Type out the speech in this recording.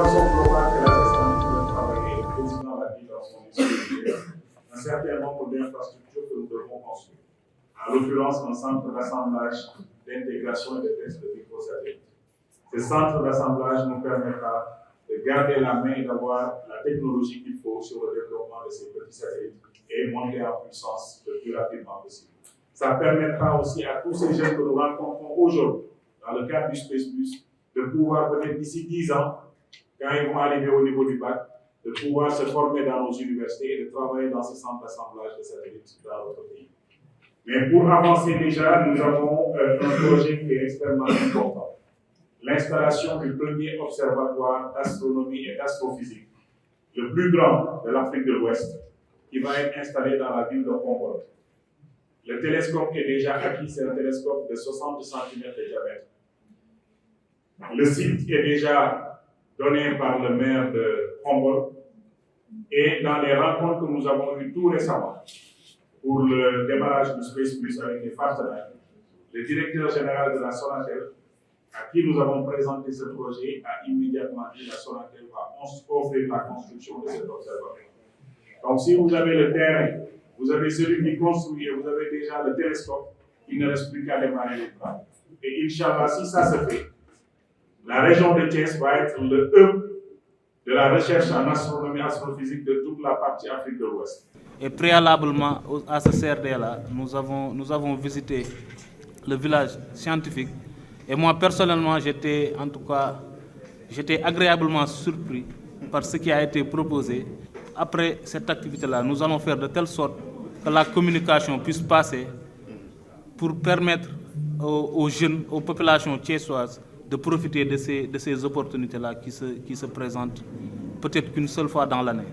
façon globale que la gestion de travailler, le président l'a dit dans son discours, un certain nombre d'infrastructures que nous devons construire. En l'occurrence, un centre d'assemblage, d'intégration et de tests de microsatellites. Ce centre d'assemblage nous permettra de garder la main et d'avoir la technologie qu'il faut sur le développement de ces petits satellites et monter en puissance le plus rapidement possible. Ça permettra aussi à tous ces jeunes que nous rencontrons aujourd'hui, dans le cadre du Space Plus, de pouvoir peut-être d'ici 10 ans, quand ils vont arriver au niveau du bac, de pouvoir se former dans nos universités et de travailler dans ce centre d'assemblage de satellites dans notre pays. Mais pour avancer déjà, nous avons un projet qui est extrêmement important. L'installation du premier observatoire d'astronomie et d'astrophysique, le plus grand de l'Afrique de l'Ouest, qui va être installé dans la ville de Humboldt. Le télescope est déjà acquis, c'est un télescope de 60 cm de diamètre. Le site est déjà donné par le maire de Humboldt et dans les rencontres que nous avons eues tout récemment pour le démarrage du Space Plus avec les partenaires, le directeur général de la Sonatel, à qui nous avons présenté ce projet, a immédiatement dit que la Sonatel va offrir la construction de cet observatoire. Donc si vous avez le terrain, vous avez celui qui construit et vous avez déjà le télescope, il ne reste plus qu'à démarrer les travaux. Et Inch'Allah, si ça se fait, la région de Thiès va être le hub de la recherche en astronomie et astrophysique de toute la partie Afrique de l'Ouest. Et préalablement à ce CRD-là, nous avons visité le village scientifique. Et moi, personnellement, j'étais agréablement surpris par ce qui a été proposé. Après cette activité-là, nous allons faire de telle sorte que la communication puisse passer pour permettre aux jeunes, aux populations thiessoises de profiter de ces opportunités-là qui se présentent peut-être qu'une seule fois dans l'année.